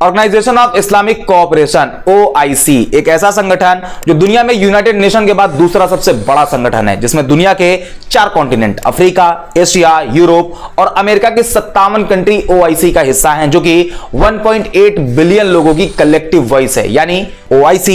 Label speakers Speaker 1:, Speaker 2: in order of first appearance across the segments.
Speaker 1: Organisation of Islamic cooperation OIC एक ऐसा संगठन जो दुनिया में यूनाइटेड नेशन के बाद दूसरा सबसे बड़ा संगठन है, जिसमें दुनिया के 4 कॉन्टिनेंट अफ्रीका, एशिया, यूरोप और अमेरिका के 57 कंट्री OIC का हिस्सा हैं, जो कि 1.8 बिलियन लोगों की कलेक्टिव वॉइस है। यानी OIC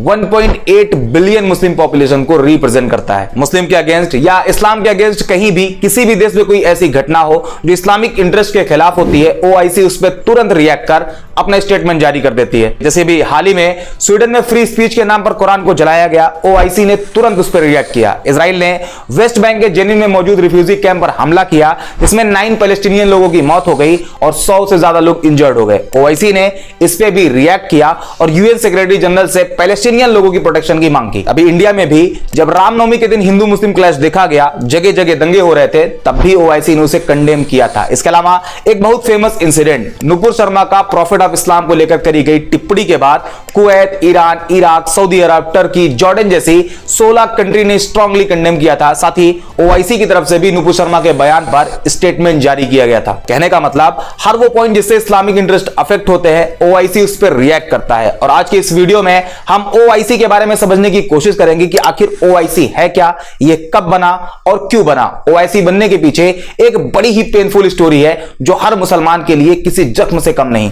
Speaker 1: 1.8 बिलियन मुस्लिम पॉपुलेशन को रिप्रेजेंट करता है। मुस्लिम के अगेंस्ट या इस्लाम के अगेंस्ट कहीं भी किसी भी देश में कोई ऐसी घटना हो जो इस्लामिक इंटरेस्ट के खिलाफ होती है, OIC उस पर तुरंत रिएक्ट कर अपना स्टेटमेंट जारी कर देती है। जैसे भी हाल ही में स्वीडन में फ्री स्पीच के नाम पर कुरान को जलाया गया, OIC ने तुरंत उस पर रिएक्ट किया। इजराइल ने वेस्ट बैंक के जेनिन में मौजूद रिफ्यूजी कैंप पर हमला किया, जिसमें 9 पैलेस्टीनियन लोगों की मौत हो गई और 100 से ज्यादा लोग इंजर्ड हो गए। OIC ने इस पे भी रिएक्ट किया और यूएन सेक्रेटरी जनरल से पैलेस्टीनियन लोगों की प्रोटेक्शन की मांग की। अभी इंडिया में भी जब रामनवमी के दिन हिंदू मुस्लिम क्लैश देखा गया, जगह जगह दंगे हो रहे थे, तब भी OIC ने उसे कंडेम किया था। इसके अलावा एक बहुत फेमस इंसिडेंट नुपुर शर्मा का प्रॉफिट ऑफ इस्लाम को लेकर करी गई टिप्पणी के बाद कुवैत, ईरान, इराक, सऊदी अरब, टर्की, जॉर्डन जैसी 16 कंट्री ने स्ट्रांगली कंडेम किया था। साथ ही OIC की तरफ से भी नुपुर शर्मा के बयान पर स्टेटमेंट जारी किया गया था। कहने का मतलब हर वो पॉइंट जिससे इस्लामिक इंटरेस्ट अफेक्ट होते हैं, OIC उस पर रिएक्ट करता है। और आज के इस वीडियो में हम OIC के बारे में समझने की कोशिश करेंगे कि आखिर OIC है क्या, ये कब बना और क्यों बना। OIC बनने के पीछे एक बड़ी ही पेनफुल स्टोरी है, जो हर मुसलमान के लिए किसी जख्म से कम नहीं।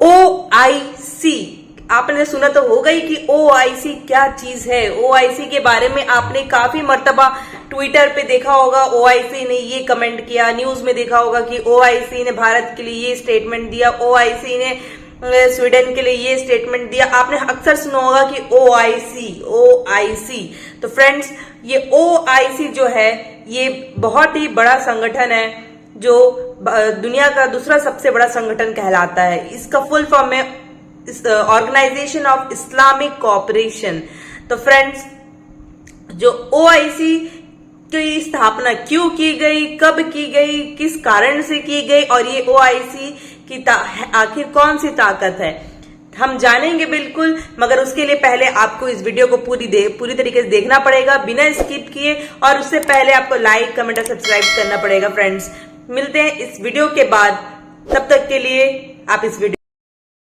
Speaker 2: OIC आपने सुना तो होगा ही कि OIC क्या चीज है। OIC के बारे में आपने काफी मर्तबा ट्विटर पे देखा होगा, OIC ने ये कमेंट किया, न्यूज में देखा होगा कि OIC ने भारत के लिए ये स्टेटमेंट दिया, OIC ने स्वीडन के लिए ये स्टेटमेंट दिया। आपने अक्सर सुना होगा कि OIC। तो फ्रेंड्स, ये OIC जो है ये बहुत ही बड़ा संगठन है, जो दुनिया का दूसरा सबसे बड़ा संगठन कहलाता है। इसका फुल फॉर्म है ऑर्गेनाइजेशन ऑफ इस्लामिक कोऑपरेशन। तो फ्रेंड्स, जो OIC की स्थापना क्यों की गई, कब की गई, किस कारण से की गई और ये OIC की आखिर कौन सी ताकत है, हम जानेंगे बिल्कुल। मगर उसके लिए पहले आपको इस वीडियो को पूरी तरीके से देखना पड़ेगा बिना स्किप किए, और उससे पहले आपको लाइक, कमेंट और सब्सक्राइब करना पड़ेगा। फ्रेंड्स, मिलते हैं इस वीडियो के बाद, तब तक के लिए आप इस वीडियो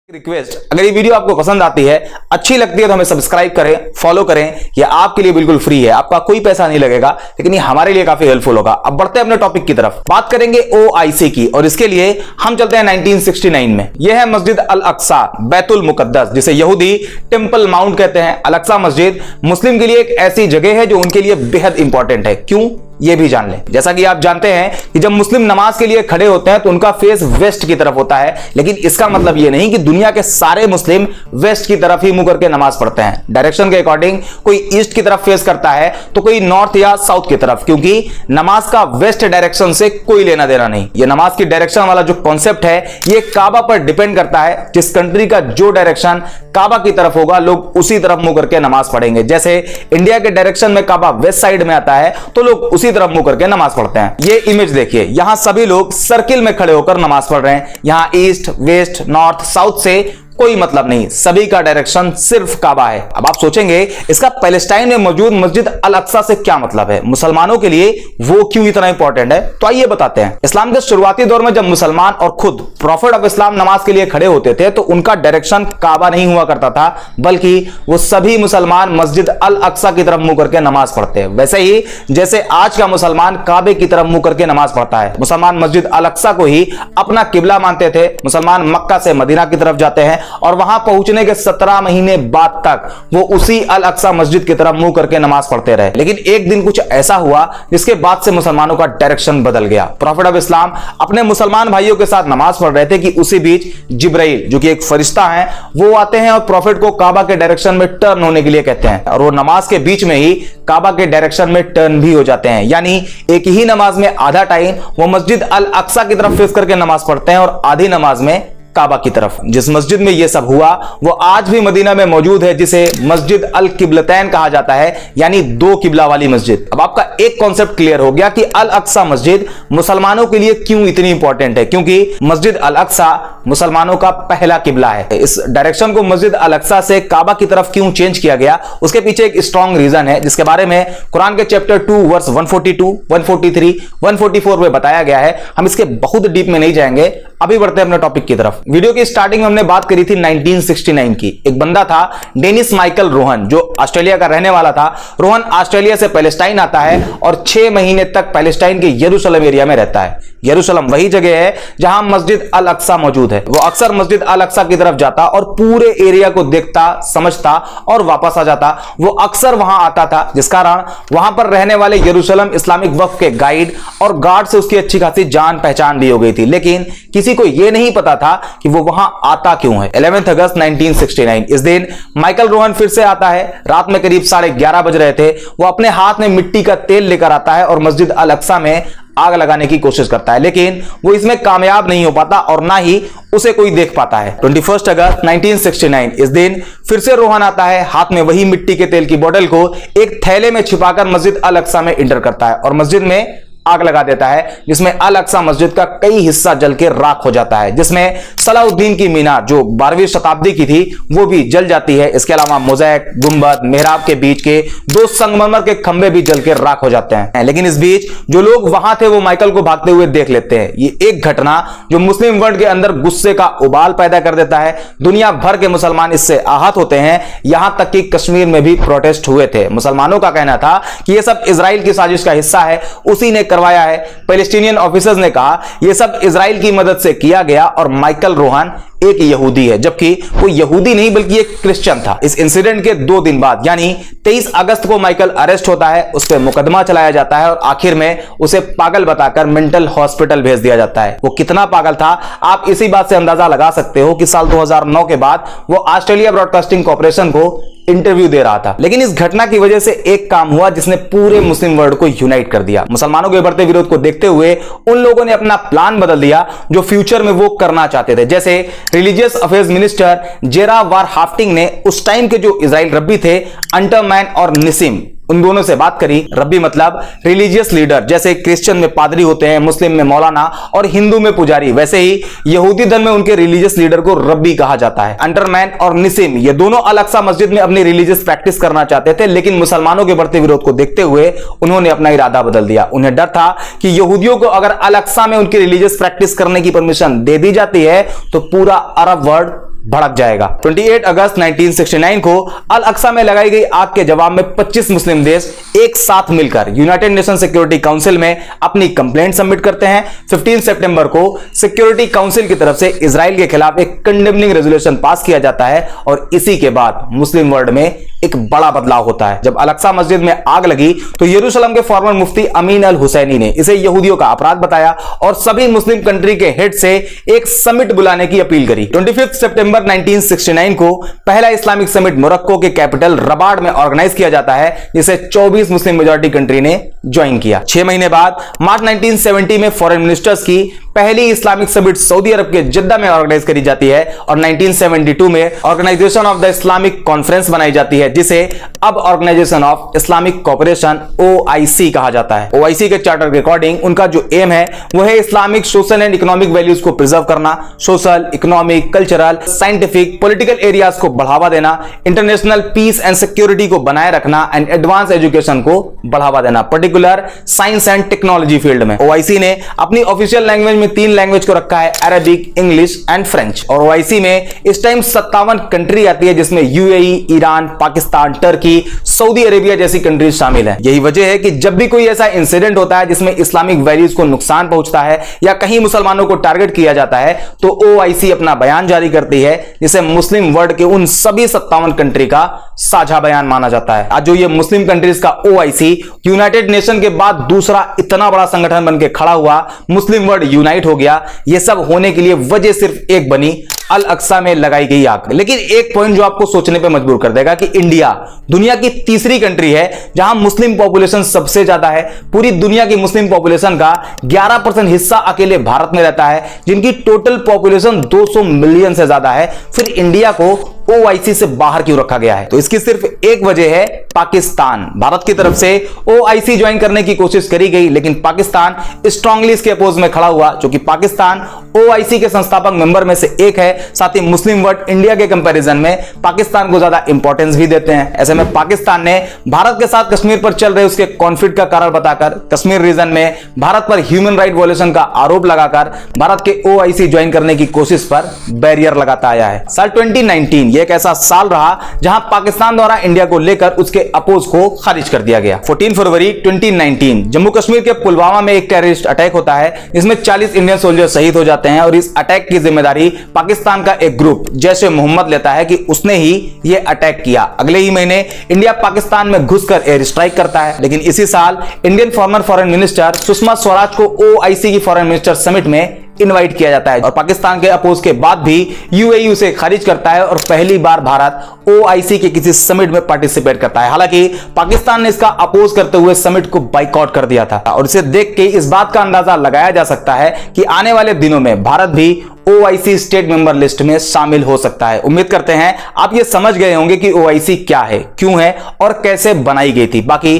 Speaker 1: रिक्वेस्ट, अगर ये वीडियो आपको पसंद आती है, अच्छी लगती है, तो हमें सब्सक्राइब करें, फॉलो करें। ये आपके लिए बिल्कुल फ्री है, आपका कोई पैसा नहीं लगेगा, लेकिन ये हमारे लिए काफी हेल्पफुल होगा। अब बढ़ते हैं अपने टॉपिक की तरफ। बात करेंगे OIC की, और इसके लिए हम चलते हैं 1969 में। यह है मस्जिद अल अक्सा, बैतुल मुकद्दस, जिसे यहूदी टेंपल माउंट कहते हैं। अल अक्सा मस्जिद मुस्लिम के लिए एक ऐसी जगह है जो उनके लिए बेहद इंपॉर्टेंट है। क्यों, ये भी जान लें। जैसा कि आप जानते हैं कि जब मुस्लिम नमाज के लिए खड़े होते हैं तो उनका फेस वेस्ट की तरफ होता है, लेकिन इसका मतलब ये नहीं कि दुनिया के सारे मुस्लिम वेस्ट की तरफ ही मुंह करके नमाज पढ़ते हैं। डायरेक्शन के अकॉर्डिंग कोई ईस्ट की तरफ फेस करता है तो कोई नॉर्थ या साउथ की तरफ, क्योंकि नमाज का वेस्ट डायरेक्शन से कोई लेना देना नहीं। ये नमाज की डायरेक्शन वाला जो कॉन्सेप्ट है, ये काबा पर डिपेंड करता है। जिस कंट्री का जो डायरेक्शन काबा की तरफ होगा, लोग उसी तरफ मुंह करके नमाज पढ़ेंगे। जैसे इंडिया के डायरेक्शन में काबा वेस्ट साइड में आता है, तो लोग उसी तरफ मुंह करके नमाज पढ़ते हैं। ये इमेज देखिए, यहां सभी लोग सर्किल में खड़े होकर नमाज पढ़ रहे हैं। यहां ईस्ट, वेस्ट, नॉर्थ, साउथ से कोई मतलब नहीं, सभी का डायरेक्शन सिर्फ काबा है। अब आप सोचेंगे इसका पैलेस्टाइन में मौजूद मस्जिद अल अक्सा से क्या मतलब है, मुसलमानों के लिए वो क्यों इतना इंपॉर्टेंट है, तो आइए बताते हैं। इस्लाम के शुरुआती दौर में जब मुसलमान और खुद प्रॉफिट ऑफ इस्लाम नमाज के लिए खड़े होते थे, तो उनका डायरेक्शन काबा नहीं हुआ करता था, बल्कि वो सभी मुसलमान मस्जिद अल अक्सा की तरफ मुंह करके नमाज पढ़ते हैं। वैसे ही जैसे आज का मुसलमान काबे की तरफ मुंह करके नमाज पढ़ता है। मुसलमान मस्जिद अल अक्सा को ही अपना किबला मानते थे। मुसलमान मक्का से मदीना की तरफ जाते हैं और वहां पहुंचने के 17 महीने बाद तक वो उसी अल अक्सा मस्जिद की तरफ मुंह करके नमाज पढ़ते रहे। लेकिन एक दिन कुछ ऐसा हुआ जिसके बाद से मुसलमानों का डायरेक्शन बदल गया। प्रॉफिट ऑफ इस्लाम अपने मुसलमान भाइयों के साथ नमाज पढ़ रहे थे कि उसी बीच जिब्राइल, जो कि एक फरिश्ता है, वो आते हैं और प्रॉफिट को काबा के डायरेक्शन में टर्न होने के लिए कहते हैं, और वो नमाज के बीच में ही काबा के डायरेक्शन में टर्न भी हो जाते हैं। यानी एक ही नमाज में आधा टाइम वो मस्जिद अल अक्सा की तरफ फेस करके नमाज पढ़ते हैं और आधी नमाज में काबा की तरफ। जिस मस्जिद में यह सब हुआ वो आज भी मदीना में मौजूद है, जिसे मस्जिद अल किबलतैन कहा जाता है, यानी 2 किबला वाली मस्जिद। अब आपका एक कॉन्सेप्ट क्लियर हो गया कि अल अक्सा मस्जिद मुसलमानों के लिए क्यों इतनी इंपॉर्टेंट है, क्योंकि मस्जिद अल अक्सा मुसलमानों का पहला किबला है। इस डायरेक्शन को मस्जिद अल अक्सा से काबा की तरफ क्यों चेंज किया गया, उसके पीछे एक स्ट्रॉन्ग रीजन है, जिसके बारे में कुरान के चैप्टर 2 वर्स 142, 143, 144 में बताया गया है। हम इसके बहुत डीप में नहीं जाएंगे, अभी बढ़ते हैं अपने टॉपिक की तरफ। वीडियो की स्टार्टिंग में हमने बात करी थी 1969 की। एक बंदा था डेनिस माइकल रोहन, जो ऑस्ट्रेलिया का रहने वाला था। रोहन ऑस्ट्रेलिया से पैलेस्टाइन आता है और 6 महीने तक पैलेस्टाइन के यरूशलेम एरिया में रहता है। यरूशलेम वही जगह है जहां मस्जिद अल अक्सा मौजूद है। वो अक्सर मस्जिद अल अक्सा की तरफ जाता और पूरे एरिया को देखता, समझता और वापस आ जाता। वो अक्सर वहां आता था, जिस कारण वहां पर रहने वाले यरूशलेम इस्लामिक वक्फ के गाइड और गार्ड से उसकी अच्छी खासी जान पहचान भी हो गई थी, लेकिन किसी को यह नहीं पता था कि वो वहां आता क्यों है। 11 अगस्त 1969 इस दिन माइकल रोहन फिर से आता है। रात में करीब 11:30 बज रहे थे। वो अपने हाथ में मिट्टी का तेल लेकर आता है और मस्जिद अल अक्सा में आग लगाने की कोशिश करता है, लेकिन वो इसमें कामयाब नहीं हो पाता और ना ही उसे कोई देख पाता है। 21 अगस्त 1969 इस दिन फिर से रोहन आता है। हाथ में वही मिट्टी के तेल की बोतल को एक थैले में छिपाकर मस्जिद अल अक्सा में इंटर करता है और मस्जिद में आग लगा देता है, जिसमें अल अक्सा मस्जिद का कई हिस्सा जल के राख हो जाता है, जिसमें सलाउद्दीन की मीनार जो 12वीं शताब्दी की थी वो भी जल जाती है। इसके अलावा मोज़ैक, गुंबद, मेहराब के बीच के 2 संगमरमर के खंभे भी जल के राख हो जाते हैं। लेकिन इस बीच जो लोग वहां थे वो माइकल को भागते हुए देख लेते हैं। ये एक घटना जो मुस्लिम वर्ल्ड के अंदर गुस्से का उबाल पैदा कर देता है। दुनिया भर के मुसलमान इससे आहत होते हैं, यहां तक कि कश्मीर में भी प्रोटेस्ट हुए थे। मुसलमानों का कहना था कि यह सब इजराइल की साजिश का हिस्सा है, उसी ने करवाया है। पैलेस्टीनियन ऑफिसर्स ने कहा यह सब इजराइल की मदद से किया गया और माइकल रोहन एक यहूदी है, जबकि वो यहूदी नहीं बल्कि एक क्रिश्चियन था। इस इंसिडेंट के 2 दिन बाद यानी 23 अगस्त को माइकल अरेस्ट होता है। उस पर मुकदमा चलाया जाता है और आखिर में उसे पागल बताकर मेंटल हॉस्पिटल भेज दिया जाता है। वो कितना पागल था आप इसी बात से अंदाजा लगा सकते हो कि साल 2009 के बाद वो ऑस्ट्रेलिया ब्रॉडकास्टिंग कॉर्पोरेशन को इंटरव्यू दे रहा था। लेकिन इस घटना की वजह से एक काम हुआ जिसने पूरे मुस्लिम वर्ल्ड को यूनाइट कर दिया। मुसलमानों के बढ़ते विरोध को देखते हुए उन लोगों ने अपना प्लान बदल दिया जो फ्यूचर में वो करना चाहते थे। जैसे रिलीजियस अफेयर्स मिनिस्टर जेरा वार हाफ्टिंग ने उस टाइम के जो इजराइल रब्बी थे अंटरमैन और निसिम, उन दोनों से बात करी। रब्बी मतलब रिलीजियस लीडर, जैसे क्रिश्चियन में पादरी होते हैं, मुस्लिम में मौलाना और हिंदू में पुजारी, वैसे ही यहूदी धर्म में उनके रिलीजियस लीडर को रब्बी कहा जाता है। अंटरमैन और निसिम ये दोनों अल अक्सा मस्जिद में अपनी रिलीजियस प्रैक्टिस करना चाहते थे, लेकिन मुसलमानों के बढ़ते विरोध को देखते हुए उन्होंने अपना इरादा बदल दिया। उन्हें डर था कि यहूदियों को अगर अल अक्सा में उनकी रिलीजियस प्रैक्टिस करने की परमिशन दे दी जाती है तो पूरा अरब वर्ल्ड भड़क जाएगा। 28 अगस्त 1969 को अल अक्सा में लगाई गई आग के जवाब में 25 मुस्लिम देश एक साथ मिलकर यूनाइटेड नेशन सिक्योरिटी काउंसिल में अपनी कंप्लेंट सबमिट करते हैं। 15 सितंबर को सिक्योरिटी काउंसिल की तरफ से इजराइल के खिलाफ एक कंडेमनिंग रेजोल्यूशन पास किया जाता है और इसी के बाद मुस्लिम वर्ल्ड में एक बड़ा बदलाव होता है। जब अल अक्सा मस्जिद में आग लगी तो यरूशलेम के फॉर्मर मुफ्ती अमीन अल हुसैनी ने इसे यहूदियों का अपराध बताया और सभी मुस्लिम कंट्री के हेड से एक समिट बुलाने की अपील करी। 25 सितंबर 1969 को पहला इस्लामिक समिट मोरक्को के कैपिटल रबाट में ऑर्गेनाइज किया जाता है, जिसे 24 मुस्लिम मेजॉरिटी कंट्री ने ज्वाइन किया। 6 महीने बाद मार्च 1970 में फॉरेन मिनिस्टर्स की पहली इस्लामिक समिट सऊदी अरब के जिद्दा में ऑर्गेनाइज करी जाती है और 1972 में organisation of the Islamic conference बनाई जाती है, जिसे अब organisation of Islamic cooperation OIC कहा जाता है। OIC के चार्टर के अकॉर्डिंग उनका जो एम है वो है Islamic social and economic values को प्रिजर्व करना, social, economic, cultural, scientific, political areas को बढ़ावा देना, इंटरनेशनल पीस एंड सिक्योरिटी को बनाए रखना एंड एडवांस एजुकेशन को बढ़ावा देना, particular science and technology field में। OIC ने अपनी ऑफिशियल लैंग्वेज में 3 लैंग्वेज को रखा है, अरबिक, इंग्लिश एंड फ्रेंच। और OIC में इस टाइम 57 कंट्री आती है, जिसमें UAE, Iran, Pakistan, Turkey, Saudi Arabia जैसी कंट्रीज शामिल हैं। यही वजह है कि जब भी कोई ऐसा इंसिडेंट होता है जिसमें इस्लामिक वैल्यूज को नुकसान पहुंचता है या कहीं मुसलमानों को टारगेट किया जाता है तो OIC अपना बयान जारी करती है, जिसे मुस्लिम वर्ल्ड के उन सभी 57 कंट्री का साझा बयान माना जाता है। आज जो ये मुस्लिम कंट्रीज का OIC यूनाइटेड नेशन के बाद दूसरा इतना बड़ा संगठन बनकर खड़ा हुआ, मुस्लिम वर्ल्ड यूनाइट हो गया। ये सब होने के लिए वजह सिर्फ एक बनी, अल अक्सा में लगाई गई आग। लेकिन एक पॉइंट जो आपको सोचने पे मजबूर कर देगा कि इंडिया दुनिया की तीसरी कंट्री है जहां मुस्लिम पॉपुलेशन सबसे ज्यादा है। पूरी दुनिया की मुस्लिम पॉपुलेशन का 11% हिस्सा अकेले भारत में रहता है, जिनकी टोटल पॉपुलेशन 200 मिलियन से ज्यादा है। फिर इंडिया को OIC से बाहर क्यों रखा गया है? तो इसकी सिर्फ एक वजह है, पाकिस्तान। भारत की तरफ से OIC ज्वाइन करने की कोशिश करी गई, लेकिन पाकिस्तान स्ट्रांगली इसके अपोज में खड़ा हुआ, क्योंकि पाकिस्तान OIC के संस्थापक मेंबर में से एक है। साथ ही मुस्लिम वर्ल्ड इंडिया के कंपैरिजन में पाकिस्तान को ज्यादा इंपॉर्टेंस भी देते हैं। ऐसे में पाकिस्तान ने भारत के साथ कश्मीर पर चल रहे उसके कॉन्फ्लिक्ट का कारण बताकर कश्मीर रीजन में भारत पर ह्यूमन राइट वॉयलेशन का आरोप लगाकर भारत के OIC ज्वाइन करने की कोशिश पर बैरियर लगाता आया है। साल 2019 ये एक ऐसा साल रहा जहां पाकिस्तान द्वारा इंडिया को लेकर उसके अपोज को खारिज कर दिया गया। 14 फरवरी 2019 जम्मू कश्मीर के पुलवामा में एक टेररिस्ट अटैक होता है, जिसमें 40 इंडियन सोल्जर शहीद हो जाते हैं और इस अटैक की जिम्मेदारी पाकिस्तान का एक ग्रुप जैश ए मोहम्मद लेता है कि उसने ही यह अटैक किया। अगले ही महीने इंडिया पाकिस्तान में घुसकर एयर स्ट्राइक करता है, लेकिन इसी साल Indian farmer foreign minister Sushma Swaraj को OIC की फॉरेन मिनिस्टर समिट में इनवाइट किया जाता है और पाकिस्तान के अपोज के बाद भी UAE उसे खारिज करता है और पहली बार भारत OIC के किसी समिट में पार्टिसिपेट करता है। हालांकि पाकिस्तान ने इसका अपोज करते हुए समिट को बाइकआउट कर दिया था और इसे देख के इस बात का अंदाजा लगाया जा सकता है कि आने वाले दिनों में भारत भी OIC स्टेट मेंबर लिस्ट में शामिल हो सकता है। उम्मीद करते हैं आप ये समझ गए होंगे कि OIC क्या है, क्यों है और कैसे बनाई गई थी। बाकी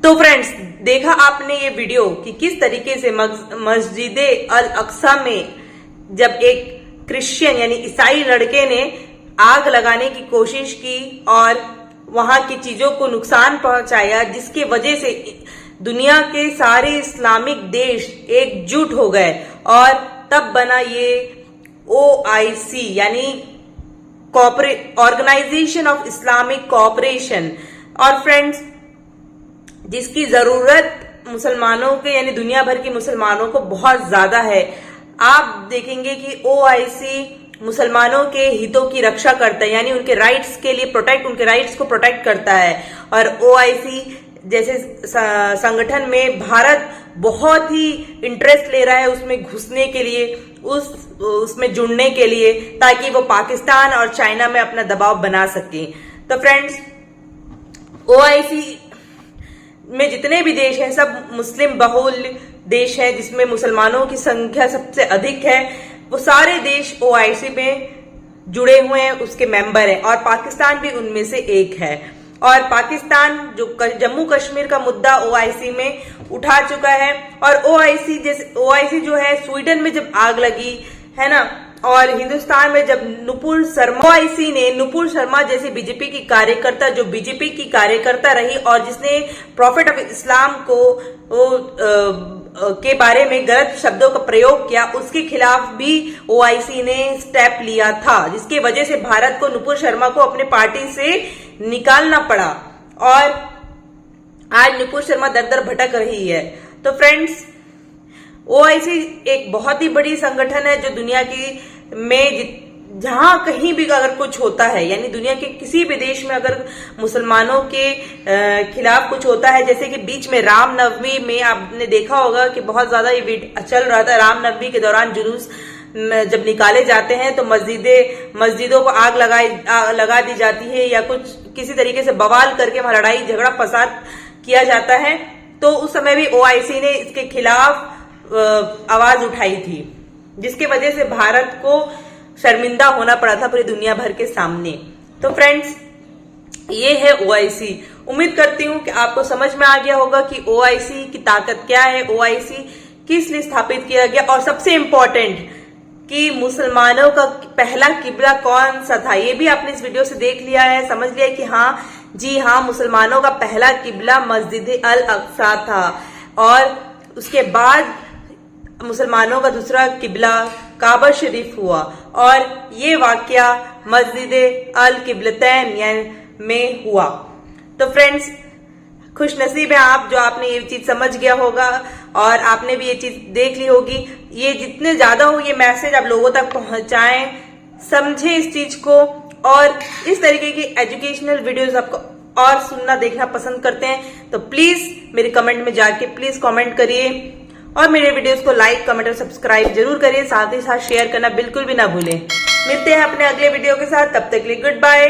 Speaker 2: तो फ्रेंड्स, देखा आपने ये वीडियो कि किस तरीके से मस्जिद अल अक्सा में जब एक क्रिश्चियन यानी ईसाई लड़के ने आग लगाने की कोशिश की और वहां की चीजों को नुकसान पहुंचाया, जिसके वजह से दुनिया के सारे इस्लामिक देश एकजुट हो गए और तब बना ये OIC यानी ऑर्गेनाइजेशन ऑफ इस्लामिक कोऑपरेशन। और फ्रेंड्स, जिसकी जरूरत मुसलमानों के यानी दुनिया भर के मुसलमानों को बहुत ज्यादा है। आप देखेंगे कि OIC मुसलमानों के हितों की रक्षा करता है, यानी उनके राइट्स के लिए उनके राइट्स को प्रोटेक्ट करता है। और OIC जैसे संगठन में भारत बहुत ही इंटरेस्ट ले रहा है उसमें घुसने के लिए, उसमें जुड़ने के लिए, ताकि वो पाकिस्तान और चाइना में अपना दबाव बना सके। तो फ्रेंड्स, OIC में जितने भी देश हैं सब मुस्लिम बहुल देश हैं, जिसमें मुसलमानों की संख्या सबसे अधिक है। वो सारे देश OIC में जुड़े हुए हैं, उसके मेंबर हैं और पाकिस्तान भी उनमें से एक है। और पाकिस्तान जो जम्मू कश्मीर का मुद्दा OIC में उठा चुका है। और OIC जो है, स्वीडन में जब आग लगी है ना, और हिंदुस्तान में जब नुपुर शर्मा जैसी बीजेपी की कार्यकर्ता, जो बीजेपी की कार्यकर्ता रही और जिसने प्रॉफिट ऑफ इस्लाम के बारे में गलत शब्दों का प्रयोग किया, उसके खिलाफ भी OIC ने स्टेप लिया था, जिसकी वजह से भारत को नुपुर शर्मा को अपने पार्टी से निकालना पड़ा और आज नुपुर शर्मा दर दर भटक रही है। तो फ्रेंड्स, OIC एक बहुत ही बड़ी संगठन है जो दुनिया की में जहां कहीं भी अगर कुछ होता है, यानी दुनिया के किसी भी देश में अगर मुसलमानों के खिलाफ कुछ होता है, जैसे कि बीच में रामनवमी में आपने देखा होगा कि बहुत ज्यादा ये चल रहा था। रामनवमी के दौरान जुलूस जब निकाले जाते हैं तो मस्जिदों को आग लगा दी जाती है या कुछ किसी तरीके से बवाल करके वहां लड़ाई झगड़ा फसाद किया जाता है। तो उस समय भी OIC ने इसके खिलाफ आवाज उठाई थी, जिसके वजह से भारत को शर्मिंदा होना पड़ा था पूरी दुनिया भर के सामने। तो फ्रेंड्स, ये है OIC। उम्मीद करती हूं कि आपको समझ में आ गया होगा कि OIC की ताकत क्या है, OIC किस लिए स्थापित किया गया, और सबसे इंपॉर्टेंट कि मुसलमानों का पहला किबला कौन सा था। ये भी आपने इस वीडियो से देख लिया है, समझ लिया कि हाँ जी हाँ, मुसलमानों का पहला किबला मस्जिद अल अक्सा था और उसके बाद मुसलमानों का दूसरा किबला काबा शरीफ हुआ और ये वाकया मस्जिद अल किबलतैन में हुआ। तो फ्रेंड्स, खुश नसीब है आप जो आपने ये चीज समझ गया होगा और आपने भी ये चीज देख ली होगी। ये जितने ज्यादा हो ये मैसेज आप लोगों तक पहुंचाएं, समझें इस चीज को, और इस तरीके की एजुकेशनल वीडियोस आपको और सुनना देखना पसंद करते हैं तो प्लीज मेरे कमेंट में जाके प्लीज कमेंट करिए और मेरे वीडियोस को लाइक, कमेंट और सब्सक्राइब जरूर करिए। साथ ही साथ शेयर करना बिल्कुल भी ना भूलें। मिलते हैं अपने अगले वीडियो के साथ, तब तक के लिए गुड बाय।